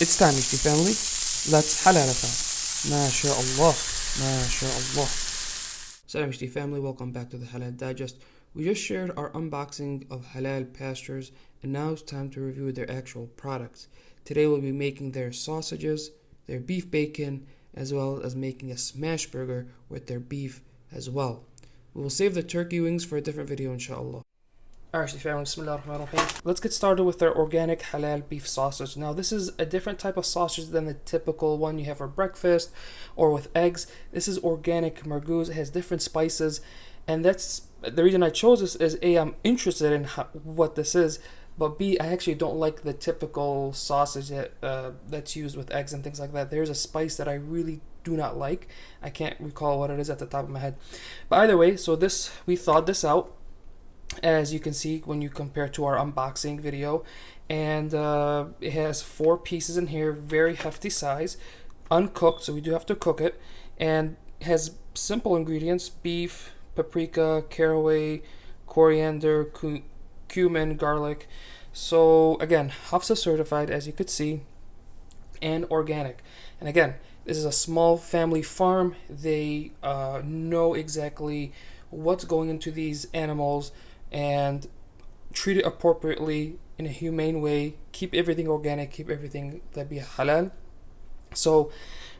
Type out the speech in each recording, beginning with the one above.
It's time, HT family. Let's halalify. MashaAllah. MashaAllah. Salam HT family, welcome back to the Halal Digest. We just shared our unboxing of Halal Pastures, and now it's time to review their actual products. Today we'll be making their sausages, their beef bacon, as well as making a smash burger with their beef as well. We will save the turkey wings for a different video, inshallah. Alright, family, bismillahirrahmanirrahim. Let's get started with their organic halal beef sausage. Now, this is a different type of sausage than the typical one you have for breakfast or with eggs. This is organic Merguez. It has different spices, and that's the reason I chose this. Is A, I'm interested in what this is, but B, I actually don't like the typical sausage that's used with eggs and things like that. There's a spice that I really do not like. I can't recall what it is at the top of my head. But either way, so we thawed this out, as you can see when you compare to our unboxing video, and it has 4 pieces in here, very hefty size, uncooked, so we do have to cook it, and it has simple ingredients: beef, paprika, caraway, coriander, cumin, garlic. So again, HAFSA certified, as you could see, and organic. And again, this is a small family farm. They know exactly what's going into these animals and treat it appropriately in a humane way. Keep everything organic, keep everything Zabiha halal. So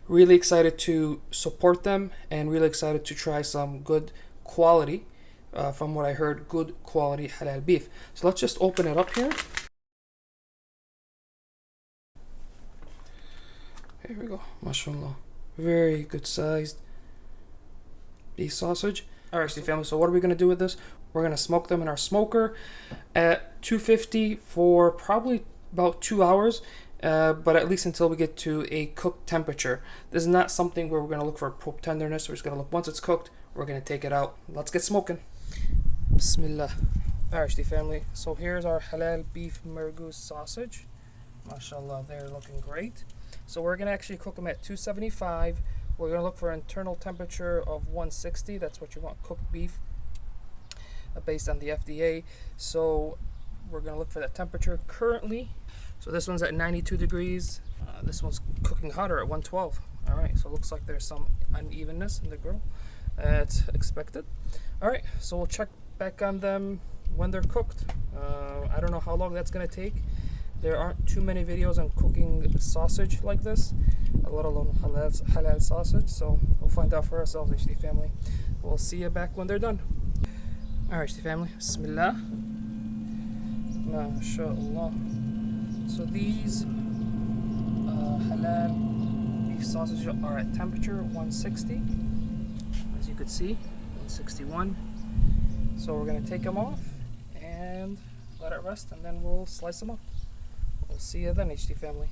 really excited to support them, and really excited to try some good quality, from what I heard, good quality halal beef. So let's just open it up here. Here we go, mashallah, very good sized beef sausage. Alright, family, so what are we going to do with this? We're going to smoke them in our smoker at 250 for probably about 2 hours, but at least until we get to a cooked temperature. This is not something where we're going to look for tenderness. We're just going to look, once it's cooked, we're going to take it out. Let's get smoking. Bismillah. Alright, family, so here's our halal beef Merguez sausage. MashaAllah, they're looking great. So we're going to actually cook them at 275. We're going to look for an internal temperature of 160. That's what you want, cooked beef, based on the FDA. So we're going to look for that temperature currently. So this one's at 92 degrees. This one's cooking hotter at 112. All right, so it looks like there's some unevenness in the grill. It's expected. All right, so we'll check back on them when they're cooked. I don't know how long that's going to take. There aren't too many videos on cooking sausage like this, let alone halal sausage, so we'll find out for ourselves, HT family. We'll see you back when they're done. Alright, HT family, bismillah. MashaAllah. So these halal beef sausages are at temperature 160, as you could see, 161. So we're going to take them off and let it rest, and then we'll slice them up. We'll see you then, HT family.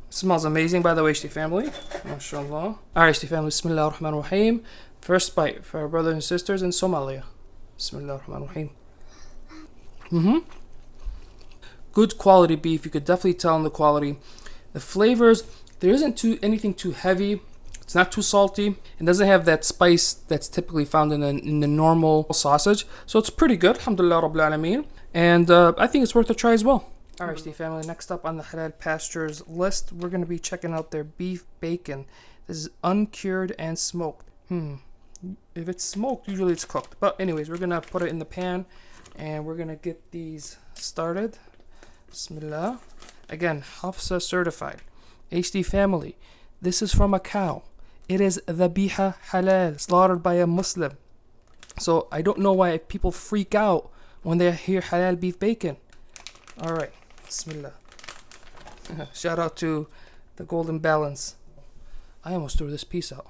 Smells amazing, by the way, HT family. MashaAllah. Alright, HT family, bismillah ar-Rahman ar-Rahim. First bite for our brothers and sisters in Somalia. Bismillah ar-Rahman ar-Rahim. Good quality beef. You could definitely tell in the quality. The flavors, there isn't anything too heavy. It's not too salty. It doesn't have that spice that's typically found in the normal sausage. So it's pretty good, alhamdulillah rabbil alameen. And I think it's worth a try as well. Alright, Steve family, next up on the Halal Pastures list, we're going to be checking out their beef bacon. This is uncured and smoked. If it's smoked, usually it's cooked. But anyways, we're going to put it in the pan, and we're going to get these started. Bismillah. Again, HAFSA certified. HT family, this is from a cow. It is Zabiha halal, slaughtered by a Muslim. So I don't know why people freak out when they hear halal beef bacon. Alright, bismillah. Shout out to the golden balance. I almost threw this piece out.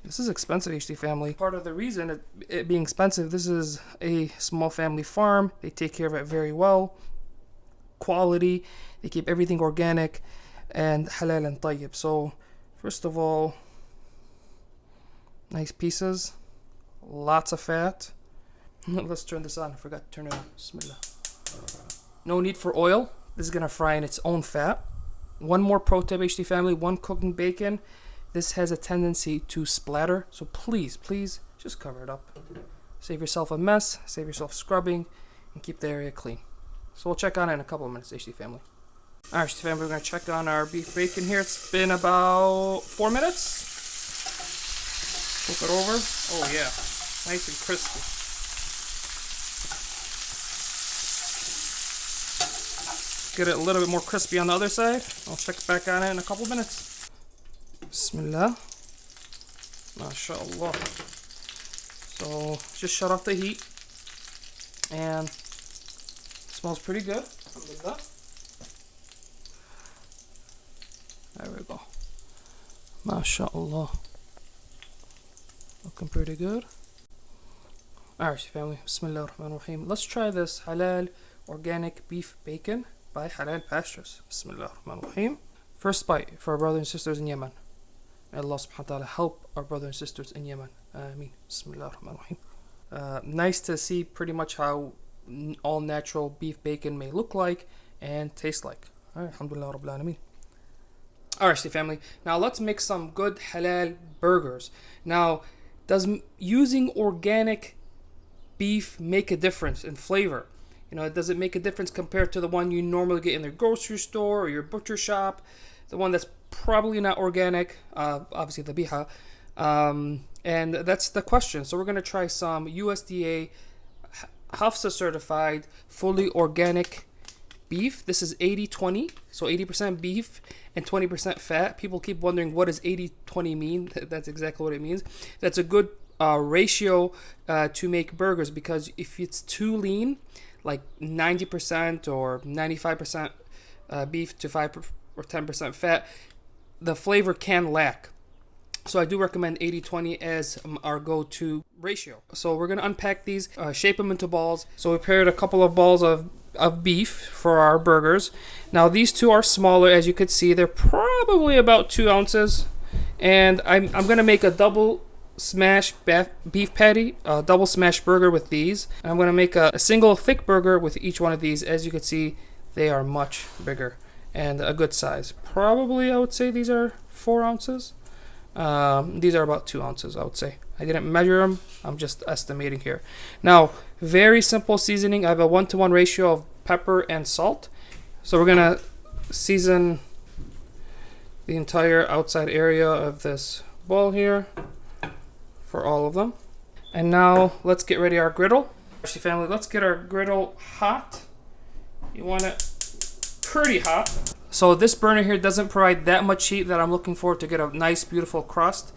This is expensive, HT family. Part of the reason it being expensive, this is a small family farm. They take care of it very well. Quality. They keep everything organic and halal and tayyib. So first of all, nice pieces, lots of fat. Let's turn this on. I forgot to turn it on. Bismillah. No need for oil. This is gonna fry in its own fat. One more pro tip, HT family: when cooking bacon, this has a tendency to splatter. So please just cover it up. Save yourself a mess, save yourself scrubbing, and keep the area clean. So we'll check on it in a couple of minutes, HD family. Alright, HD family, we're going to check on our beef bacon here. It's been about 4 minutes. Flip it over. Oh yeah, nice and crispy. Get it a little bit more crispy on the other side. I'll check back on it in a couple of minutes. Bismillah. MashaAllah. So just shut off the heat, and it smells pretty good. There we go. MashaAllah. Looking pretty good. Alright, family. Bismillah ar-Rahman ar-Rahim. Let's try this halal organic beef bacon by Halal Pastures. Bismillah ar-Rahman ar-Rahim. First bite for our brothers and sisters in Yemen. May Allah subhanahu wa ta'ala help our brothers and sisters in Yemen. Ameen. Bismillah ar-Rahman ar-Rahim. Nice to see pretty much how all natural beef bacon may look like and taste like. Alright, alhamdulillah rabbil alameen. Alright, family. Now let's make some good halal burgers. Now, does using organic beef make a difference in flavor? You know, does it make a difference compared to the one you normally get in the grocery store or your butcher shop? The one that's probably not organic, obviously Zabiha. And that's the question. So we're going to try some USDA HAFSA certified fully organic beef. This is 80-20, so 80% beef and 20% fat. People keep wondering, what does 80-20 mean? That's exactly what it means. That's a good ratio to make burgers, because if it's too lean, like 90% or 95% beef to 5 or 10% fat, the flavor can lack. So I do recommend 80-20 as our go-to ratio. So we're going to unpack these, shape them into balls. So we prepared a couple of balls of beef for our burgers. Now these two are smaller, as you could see. They're probably about 2 ounces. And I'm going to make a double smash beef patty, a double smash burger with these. And I'm going to make a single thick burger with each one of these. As you can see, they are much bigger and a good size. Probably, I would say these are 4 ounces. These are about 2 ounces, I would say. I didn't measure them. I'm just estimating here. Now, very simple seasoning. I have a 1-to-1 ratio of pepper and salt. So we're going to season the entire outside area of this bowl here for all of them. And now let's get ready our griddle. Actually, family, let's get our griddle hot. You want it pretty hot. So this burner here doesn't provide that much heat that I'm looking for to get a nice, beautiful crust.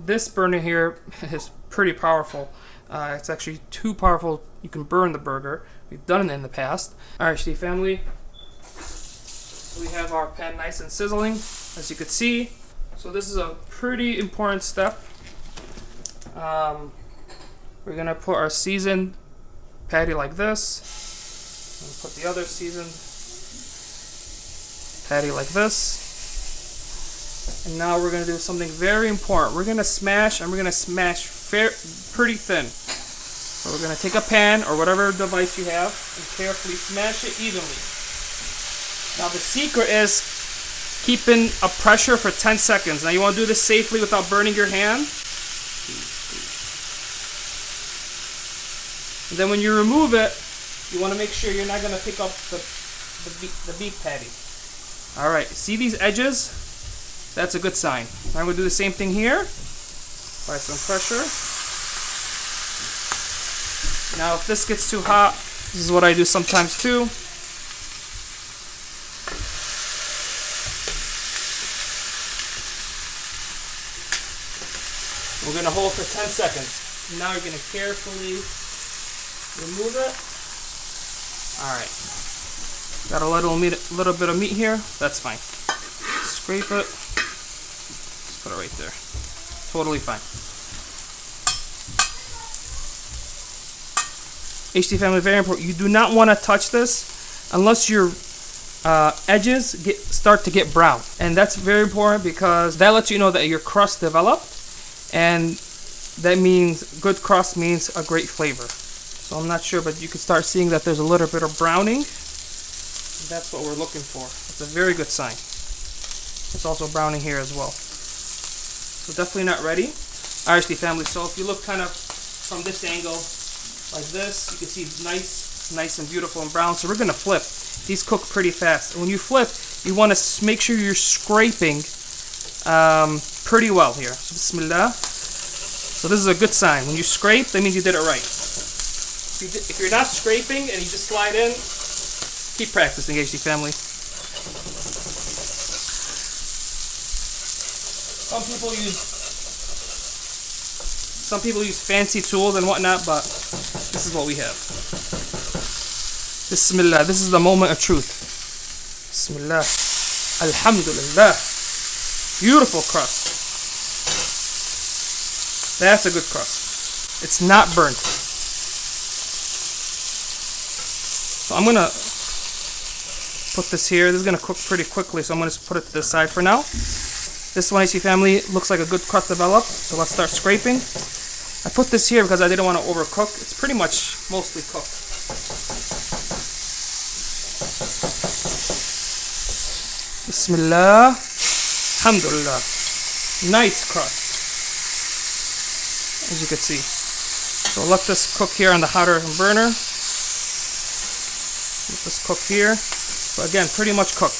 This burner here is pretty powerful. It's actually too powerful. You can burn the burger. We've done it in the past. Alright, Steve family. We have our pan nice and sizzling, as you can see. So this is a pretty important step. We're going to put our seasoned patty like this. And put the other seasoned patty like this. And now we're going to do something very important. We're going to smash, and we're going to smash pretty thin. So we're going to take a pan or whatever device you have and carefully smash it evenly. Now the secret is keeping a pressure for 10 seconds. Now you want to do this safely without burning your hand. And then when you remove it, you want to make sure you're not going to pick up the beef patty. Alright, see these edges? That's a good sign. I'm going to do the same thing here. Apply some pressure. Now if this gets too hot, this is what I do sometimes too. We're going to hold for 10 seconds. Now you're going to carefully remove it. Alright. Got a little bit of meat here. That's fine. Scrape it. Just put it right there. Totally fine. HD family, very important. You do not want to touch this unless your edges start to get brown. And that's very important because that lets you know that your crust developed. And that means good crust means a great flavor. So I'm not sure, but you can start seeing that there's a little bit of browning. That's what we're looking for. It's a very good sign. It's also browning here as well. So definitely not ready. Alright, family, so if you look kind of from this angle, like this. You can see nice and beautiful and brown. So we're gonna flip. These cook pretty fast. And when you flip, you want to make sure you're scraping pretty well here. So Bismillah. So this is a good sign. When you scrape, that means you did it right. If you're not scraping and you just slide in, keep practicing, HD family. Some people use fancy tools and whatnot, but this is what we have. Bismillah. This is the moment of truth. Bismillah. Alhamdulillah. Beautiful crust. That's a good crust. It's not burnt. So I'm gonna put this here. This is gonna cook pretty quickly, so I'm gonna just put it to the side for now. This one, AC family, looks like a good crust developed. So let's start scraping. I put this here because I didn't want to overcook. It's pretty much mostly cooked. Bismillah. Alhamdulillah. Nice crust, as you can see. So let this cook here on the hotter burner. Let this cook here. So again, pretty much cooked.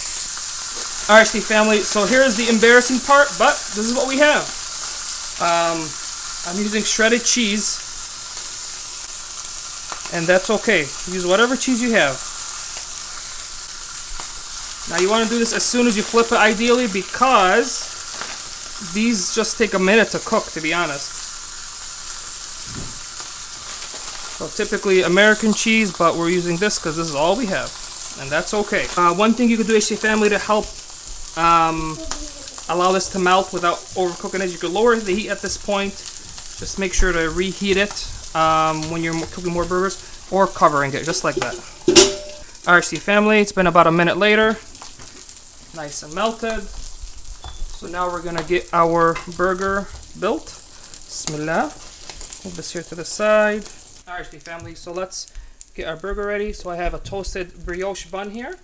Alright, Steve family, so here's the embarrassing part, but this is what we have. I'm using shredded cheese, and that's okay. Use whatever cheese you have. Now you want to do this as soon as you flip it, ideally, because these just take a minute to cook, to be honest. So typically American cheese, but we're using this because this is all we have, and that's okay. One thing you could do, HC family, to help allow this to melt without overcooking it, you could lower the heat at this point. Just make sure to reheat it when you're cooking more burgers, or covering it, just like that. Alright, HC family, it's been about a minute later. Nice and melted. So now we're gonna get our burger built. Bismillah. Move this here to the side. Alright, family, so let's get our burger ready. So I have a toasted brioche bun here.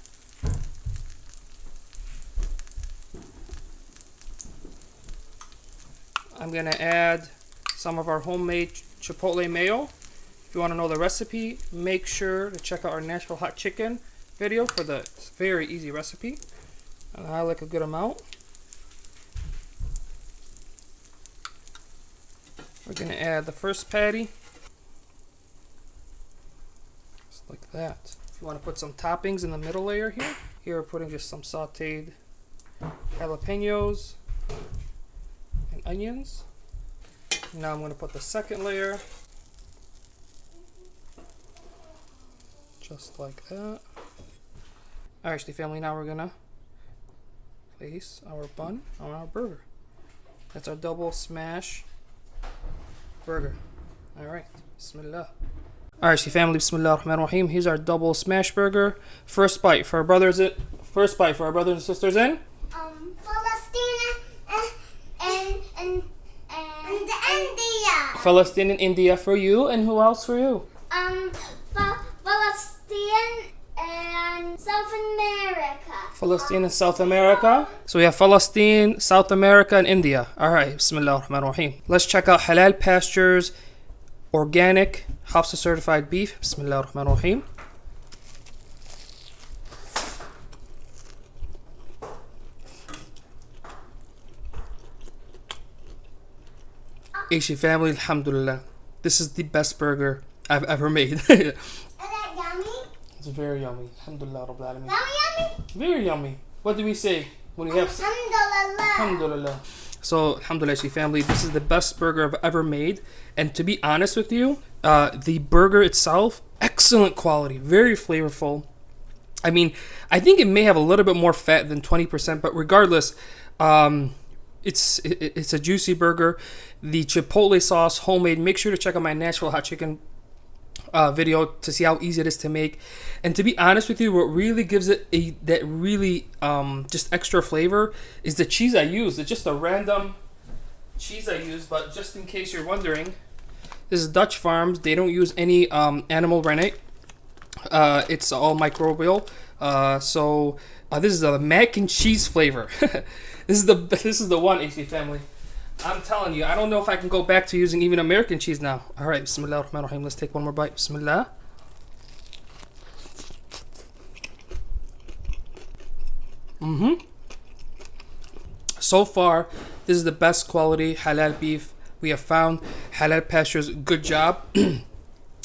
I'm gonna add some of our homemade chipotle mayo. If you want to know the recipe, make sure to check out our Nashville hot chicken video for the very easy recipe. And I like a good amount. We're gonna add the first patty. Just like that. If you want to put some toppings in the middle layer here. Here we're putting just some sauteed jalapenos and onions. Now I'm going to put the second layer. Just like that. Alright, family, now we're going to place our bun on our burger. That's our double smash burger. Alright, Bismillah. Alright, family, Bismillah ar-Rahman ar-Rahim. Here's our double smash burger. First bite for our brothers and sisters in Palestine and India. Palestine and India for you, and who else for you? Palestine and South America. Palestine and South America. So we have Palestine, South America, and India. Alright, Bismillah ar-Rahman ar-Rahim. Let's check out Halal Pastures organic Hafsa certified beef. Bismillah ar-Rahman ar-Rahim. Asian family, alhamdulillah. This is the best burger I've ever made. Is that yummy? It's very yummy. Alhamdulillah Rabbil Alameen. Yummy? Very yummy. What do we say when we have Alhamdulillah. Alhamdulillah. So, alhamdulillah, Asian family, this is the best burger I've ever made. And to be honest with you, the burger itself, excellent quality, very flavorful. I mean, I think it may have a little bit more fat than 20%, but regardless, it's a juicy burger. The chipotle sauce, homemade. Make sure to check out my Nashville hot chicken video to see how easy it is to make. And to be honest with you, what really gives it that really just extra flavor is the cheese I use. It's just a random cheese I use, but just in case you're wondering, this is Dutch Farms. They don't use any animal rennet. It's all microbial. This is a mac and cheese flavor. This is the one, AC family. I'm telling you, I don't know if I can go back to using even American cheese now. Alright, Bismillah ar-Rahman ar-Rahim. Let's take one more bite. Bismillah. So far, this is the best quality halal beef we have found. Halal Pastures, good job.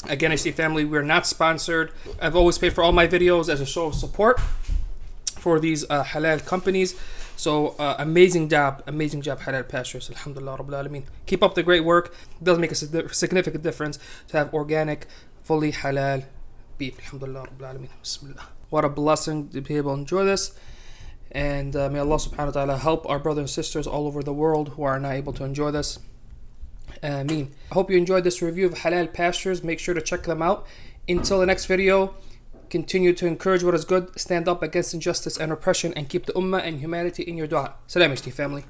Again, I see family, we're not sponsored. I've always paid for all my videos as a show of support for these halal companies. So amazing job Halal Pastures. Alhamdulillah Rabbil Alameen. Keep up the great work. It does make a significant difference to have organic, fully halal beef. Alhamdulillah Rabbil Alameen. Bismillah. What a blessing to be able to enjoy this. And may Allah subhanahu wa ta'ala help our brothers and sisters all over the world who are not able to enjoy this. Ameen. I hope you enjoyed this review of Halal Pastures. Make sure to check them out. Until the next video, continue to encourage what is good, stand up against injustice and oppression, and keep the ummah and humanity in your dua. Salaam, HT family.